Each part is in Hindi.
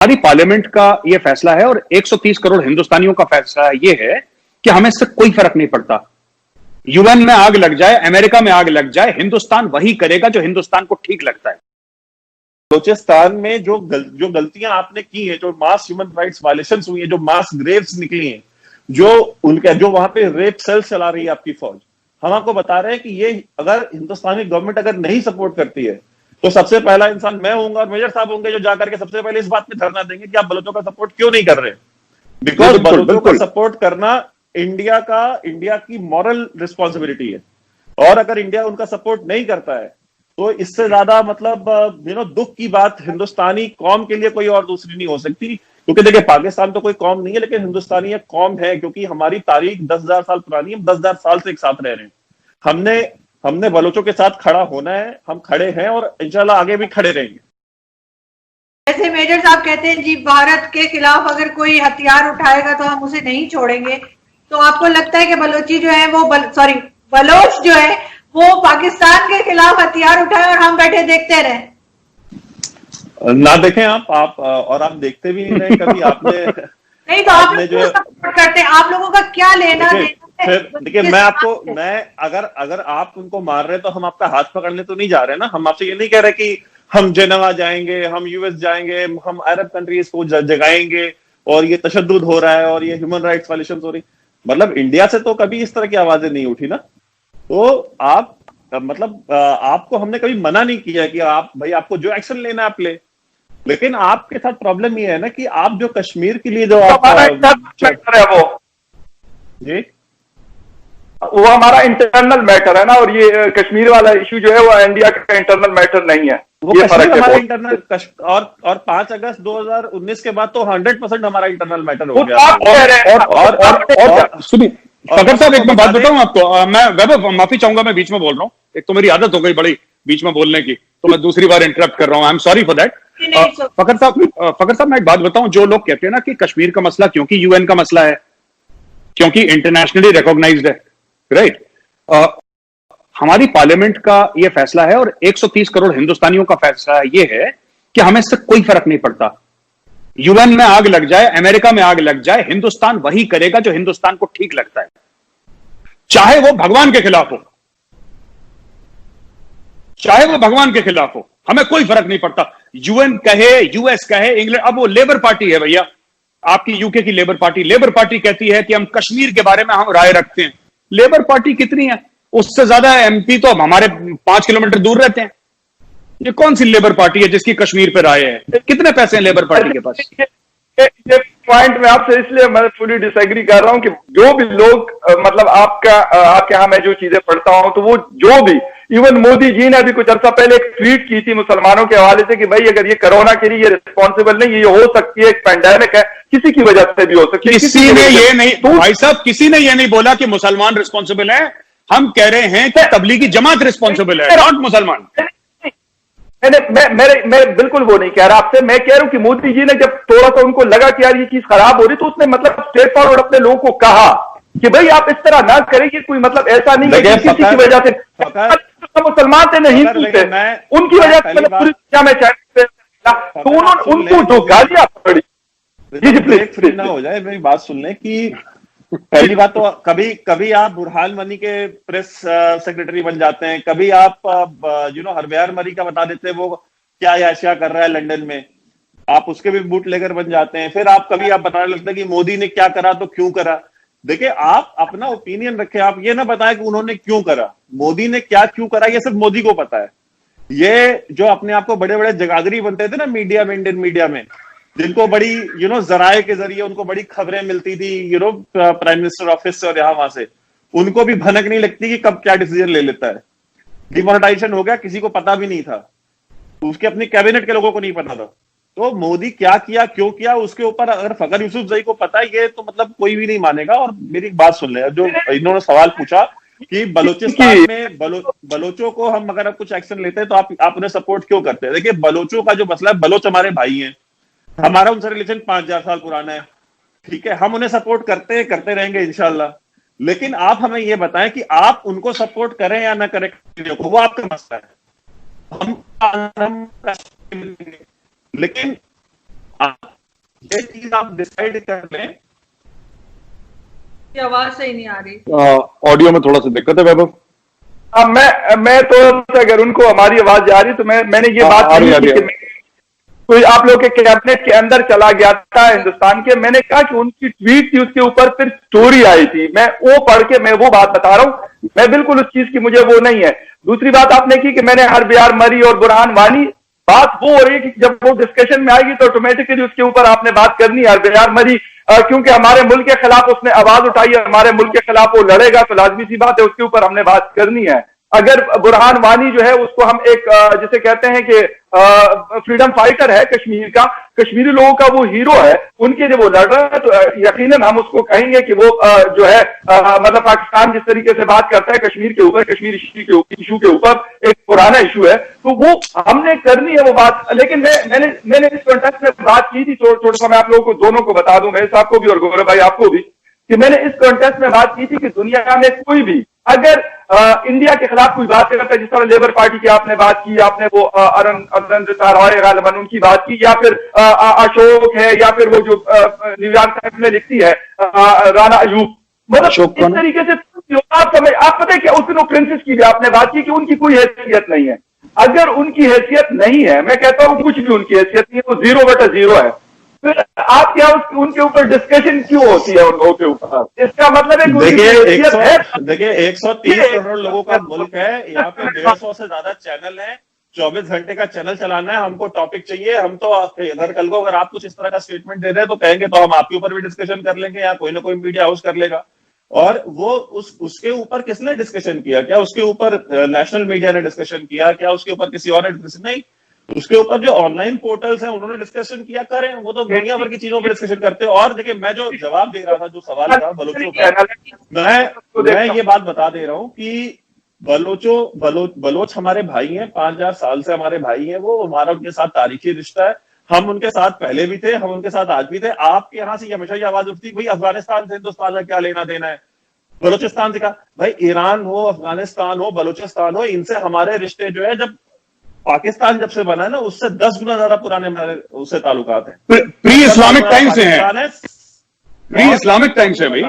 हमारी पार्लियामेंट का यह फैसला है और 130 करोड़ हिंदुस्तानियों का फैसला यह है कि हमें इससे कोई फर्क नहीं पड़ता। यूएन में आग लग जाए, अमेरिका में आग लग जाए, हिंदुस्तान वही करेगा जो हिंदुस्तान को ठीक लगता है। बलूचिस्तान में जो गलतियां आपने की हैं, जो मास ह्यूमन राइट्स वायलेशंस हुई हैं, जो मास ग्रेव्स निकली हैं, जो वहां पे रेप सेल्स चला रही है आपकी फौज, हम आपको बता रहे हैं कि ये अगर हिंदुस्तानी गवर्नमेंट अगर नहीं सपोर्ट करती है तो सबसे पहला इंसान मैं होऊंगा और मेजर साहब होंगे जो जाकर के सबसे पहले इस बात पे धरना देंगे कि आप बलोचों का सपोर्ट क्यों नहीं कर रहे। बिकॉज बलोचों का सपोर्ट करना इंडिया की मॉरल रिस्पॉन्सिबिलिटी है, और अगर इंडिया उनका सपोर्ट नहीं करता है तो इससे ज्यादा मतलब दुख की बात हिंदुस्तानी कौम के लिए कोई और दूसरी नहीं हो सकती। क्योंकि देखिए, पाकिस्तान तो कोई कौम नहीं है, लेकिन हिंदुस्तानी एक कौम है, क्योंकि हमारी तारीख 10,000 साल पुरानी है। हम 10,000 साल से एक साथ रह रहे हैं। हमने बलोचों के साथ खड़ा होना है, हम खड़े हैं और इंशाल्लाह आगे भी खड़े रहेंगे। जैसे मेजर साहब कहते हैं जी, भारत के खिलाफ अगर कोई हथियार उठाएगा तो हम उसे नहीं छोड़ेंगे, तो आपको लगता है कि बलोची जो है वो बलोच जो है वो पाकिस्तान के खिलाफ हथियार उठाए और हम बैठे देखते रहे? ना देखें आप और आप देखते भी नहीं रहे कभी। आपने नहीं तो आप जो सपोर्ट करते हैं, आप लोगों का क्या लेना देना? देखिए, मैं अगर आप उनको मार रहे हैं तो हम आपका हाथ पकड़ने तो नहीं जा रहे ना। हम आपसे ये नहीं कह रहे कि हम जेनेवा जाएंगे, हम यूएस जाएंगे, हम अरब कंट्रीज को जगाएंगे और ये तशद्दुद हो रहा है और ये ह्यूमन राइट्स वायलेशंस हो रही। मतलब इंडिया से तो कभी इस तरह की आवाजें नहीं उठी ना। तो आप आपको हमने कभी मना नहीं किया कि आप भाई आपको जो एक्शन लेना आप ले, लेकिन आपके साथ प्रॉब्लम ये है ना कि आप जो कश्मीर के लिए जो आप है वो हमारा इंटरनल मैटर है ना, और ये कश्मीर वाला इशू जो है वो इंडिया का इंटरनल मैटर नहीं है। वो कश्मीर हमारा इंटरनल और 5 अगस्त 2019 के बाद तो 100% हमारा इंटरनल मैटर हो गया। और सुनिए फकर साहब, एक मैं बात बताऊं आपको, मैं वैभव माफी चाहूंगा, मैं बीच में बोल रहा हूं। एक तो मेरी आदत हो गई बड़ी बीच में बोलने की, तो मैं दूसरी बार इंटरप्ट कर रहा हूं। I am sorry for that. Fakhar साहब मैं एक बात बताऊं, जो लोग कहते हैं ना कि कश्मीर का मसला क्योंकि यूएन का मसला है, क्योंकि इंटरनेशनली रिकॉग्नाइज्ड है, राइट? हमारी पार्लियामेंट का यह फैसला है और 130 करोड़ हिंदुस्तानियों का फैसला यह है कि हमें इससे कोई फर्क नहीं पड़ता। यूएन में आग लग जाए, अमेरिका में आग लग जाए, हिंदुस्तान वही करेगा जो हिंदुस्तान को ठीक लगता है, चाहे वो भगवान के खिलाफ हो, चाहे वो भगवान के खिलाफ हो, हमें कोई फर्क नहीं पड़ता। यूएन कहे, यूएस कहे, इंग्लैंड, अब वो लेबर पार्टी है भैया, आपकी यूके की लेबर पार्टी कहती है कि हम कश्मीर के बारे में हम राय रखते हैं। लेबर पार्टी कितनी है? उससे ज्यादा एमपी तो हमारे 5 किलोमीटर दूर रहते हैं। ये कौन सी लेबर पार्टी है जिसकी कश्मीर पे राय है? कितने पैसे हैं लेबर पार्टी के पास? ये पॉइंट में आपसे इसलिए मैं फुली डिसएग्री कर रहा हूं कि जो भी लोग मतलब आपके यहां मैं जो चीजें पढ़ता हूं, तो वो जो भी, इवन मोदी जी ने अभी कुछ अर्सा पहले एक ट्वीट की थी मुसलमानों के हवाले से कि भाई अगर ये कोरोना के लिए रिस्पॉन्सिबल नहीं, ये हो सकती है, एक पैंडेमिक है, किसी की वजह से भी हो सकती है। किसी ने ये नहीं, भाई साहब, किसी ने ये नहीं बोला कि मुसलमान रिस्पॉन्सिबल है। हम कह रहे हैं कि तबलीगी जमात रिस्पॉन्सिबल है, नॉट मुसलमान। मैं बिल्कुल वो नहीं कह रहा आपसे। मैं कह रहा हूं कि मोदी जी ने जब थोड़ा सा उनको लगा कि यार ये चीज खराब हो रही, तो उसने मतलब स्ट्रेट फॉरवर्ड अपने लोगों को कहा कि भाई आप इस तरह ना करें, कि कोई मतलब ऐसा नहीं है कि किसी की वजह से मुसलमान थे नहीं हिंदू थे, उनकी वजह से मतलब पूरी दुनिया में चाहे तो उन्होंने उनको जो गालियां पड़ी। जी प्लीज ना हो जाए, मेरी बात सुन लें कि पहली बात तो कभी आप बुरहान मनी के प्रेस सेक्रेटरी बन जाते हैं, कभी आप हरबयार मरी का बता देते हैं वो क्या याशिया कर रहा है लंदन में, आप उसके भी बूट लेकर बन जाते हैं। फिर कभी आप बताने लगते हैं कि मोदी ने क्या करा तो क्यों करा। देखिए, आप अपना ओपिनियन रखें, आप ये ना बताएं कि उन्होंने क्यों करा, मोदी ने क्या क्यों करा, ये सिर्फ मोदी को पता है। ये जो अपने आप को बड़े बड़े जगादरी बनते थे ना मीडिया में, इंडियन मीडिया में, जिनको बड़ी जराए के जरिए उनको बड़ी खबरें मिलती थी प्राइम मिनिस्टर ऑफिस से और यहां वहां से, उनको भी भनक नहीं लगती कि कब क्या डिसीजन ले लेता है। डिमोनेटाइजेशन हो गया, किसी को पता भी नहीं था, उसके अपनी कैबिनेट के लोगों को नहीं पता था। तो मोदी क्या किया, क्यों किया, उसके ऊपर अगर फखर यूसुफजई को पता है, ये तो मतलब कोई भी नहीं मानेगा। और मेरी एक बात सुन ले, जो इन्होंने सवाल पूछा कि बलूचिस्तान में बलोचों को हम अगर कुछ एक्शन लेते हैं तो आप उन्हें सपोर्ट क्यों करते हैं? देखिए, बलोचों का जो मसला है, बलोच हमारे भाई हैं, हमारा उनसे रिलेशन 5000 साल पुराना है, ठीक है, हम उन्हें सपोर्ट करते रहेंगे इंशाल्लाह। लेकिन आप हमें यह बताएं कि आप उनको सपोर्ट करें या ना करें, वो आपका मसला है। हम लेकिन ये चीज आप डिसाइड कर लें। की आवाज सही नहीं आ रही, ऑडियो में थोड़ा सा दिक्कत है वैभव। मैं तो अगर उनको हमारी आवाज आ रही तो मैंने ये बात आ रही की कि कोई आप लोग के कैबिनेट के अंदर चला गया था हिंदुस्तान के, मैंने कहा कि उनकी ट्वीट थी, उसके ऊपर फिर स्टोरी आई थी, मैं वो पढ़ के मैं वो बात बता रहा हूं, मैं बिल्कुल उस चीज की मुझे वो नहीं है। दूसरी बात आपने की कि मैंने हरबियार मरी और बुरहान वानी, बात वो हो रही है कि जब वो डिस्कशन में आएगी तो ऑटोमेटिकली उसके ऊपर आपने बात करनी है। हरबियार मरी क्योंकि हमारे मुल्क के खिलाफ उसने आवाज उठाई है, हमारे मुल्क के खिलाफ वो लड़ेगा, तो लाजमी सी बात है उसके ऊपर हमने बात करनी है। अगर बुरहान वानी जो है उसको हम एक जिसे कहते हैं कि फ्रीडम फाइटर है कश्मीर का, कश्मीरी लोगों का वो हीरो है, उनके जब वो लड़ रहा है तो यकीनन हम उसको कहेंगे कि वो जो है मतलब पाकिस्तान जिस तरीके से बात करता है कश्मीर के ऊपर, कश्मीर इशू के ऊपर एक पुराना इशू है, तो वो हमने करनी है वो बात। लेकिन मैंने इस कॉन्टेक्स्ट में बात की थी, थोड़ा सा मैं आप लोगों को दोनों को बता दूं, मेरे साहब को भी और गौरव भाई आपको भी, कि मैंने इस कॉन्टेक्स्ट में बात की थी कि दुनिया में कोई भी अगर इंडिया के खिलाफ कोई बात करता है, जिस तरह लेबर पार्टी की आपने बात की, आपने वो अरुंधति रॉय गालिबन उनकी बात की, या फिर अशोक है, या फिर वो जो न्यूयॉर्क टाइम्स में लिखती है राना अयूब, मतलब इस तरीके से आप पता है क्या उस दिन प्रिंसेस की भी आपने बात की कि उनकी कोई हैसियत नहीं है। अगर उनकी हैसियत नहीं है, मैं कहता हूं कुछ भी उनकी हैसियत नहीं है, वो 0/0 है, फिर आप क्या उनके ऊपर डिस्कशन क्यों होती है उन लोगों के ऊपर? इसका मतलब है देखिए 130 करोड़ लोगों का मुल्क है, यहाँ पे 150 से ज्यादा चैनल है, 24 घंटे का चैनल चलाना है, हमको टॉपिक चाहिए, हम तो इधर कल को अगर आप कुछ इस तरह का स्टेटमेंट दे रहे हैं तो कहेंगे तो हम आपके ऊपर भी डिस्कशन कर लेंगे, या कोई ना कोई मीडिया हाउस कर लेगा। और वो उसके ऊपर किसने डिस्कशन किया? क्या उसके ऊपर नेशनल मीडिया ने डिस्कशन किया? क्या उसके ऊपर किसी और ने डिस्कशन? नहीं, उसके ऊपर जो ऑनलाइन पोर्टल्स हैं उन्होंने डिस्कशन किया, करें, वो तो दुनिया भर की चीजों पर डिस्कशन करते हैं। और देखिए, मैं जो जवाब दे रहा था, जो सवाल था बलोचों का, मैं ये बात बता दे रहा हूं कि बलोच हमारे भाई हैं, 5000 साल से हमारे भाई हैं, वो हमारा उनके साथ तारीखी रिश्ता है, हम उनके साथ पहले भी थे, हम उनके साथ आज भी थे। आपके यहाँ से हमेशा ये आवाज उठती भाई अफगानिस्तान से हिंदुस्तान का क्या लेना देना है, बलोचिस्तान से का, भाई ईरान हो, अफगानिस्तान हो, बलोचिस्तान हो, इनसे हमारे रिश्ते जो है जब पाकिस्तान जब से बना है ना, उससे 10 गुना ज्यादा पुराने हमारे उससे ताल्लुकात हैं, प्री इस्लामिक टाइम से हैं, प्री इस्लामिक टाइम से भाई।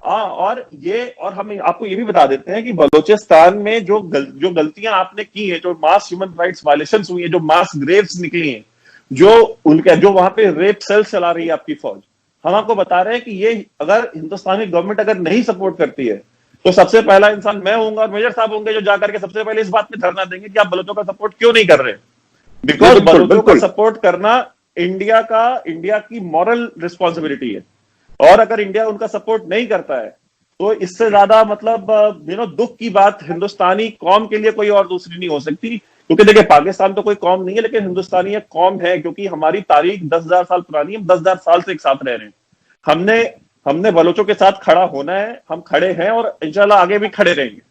हाँ, और हम आपको ये भी बता देते हैं कि बलोचिस्तान में जो गलतियां आपने की हैं, जो मास ह्यूमन राइट्स वायलेशंस हुई है, जो मास ग्रेव्स निकली हैं, जो वहां पे रेप सेल्स चला रही है आपकी फौज, हम आपको बता रहे हैं कि ये अगर हिंदुस्तानी गवर्नमेंट अगर नहीं सपोर्ट करती है तो सबसे पहला इंसान मैं होऊंगा और मेजर साहब होंगे जो जाकर के सबसे पहले इस बात में धरना देंगे कि आप बलोचों का सपोर्ट क्यों नहीं कर रहे। बिकॉज बलोचों का सपोर्ट करना इंडिया की मॉरल रिस्पॉन्सिबिलिटी है, और अगर इंडिया उनका सपोर्ट नहीं करता है तो इससे ज्यादा मतलब दुख की बात हिंदुस्तानी कौम के लिए कोई और दूसरी नहीं हो सकती। क्योंकि देखिए, पाकिस्तान तो कोई कौम नहीं है, लेकिन हिंदुस्तानी एक कौम है, क्योंकि हमारी तारीख 10,000 साल पुरानी है, 10,000 साल से एक साथ रह रहे हैं। हमने बलोचों के साथ खड़ा होना है, हम खड़े हैं और इंशाल्लाह आगे भी खड़े रहेंगे।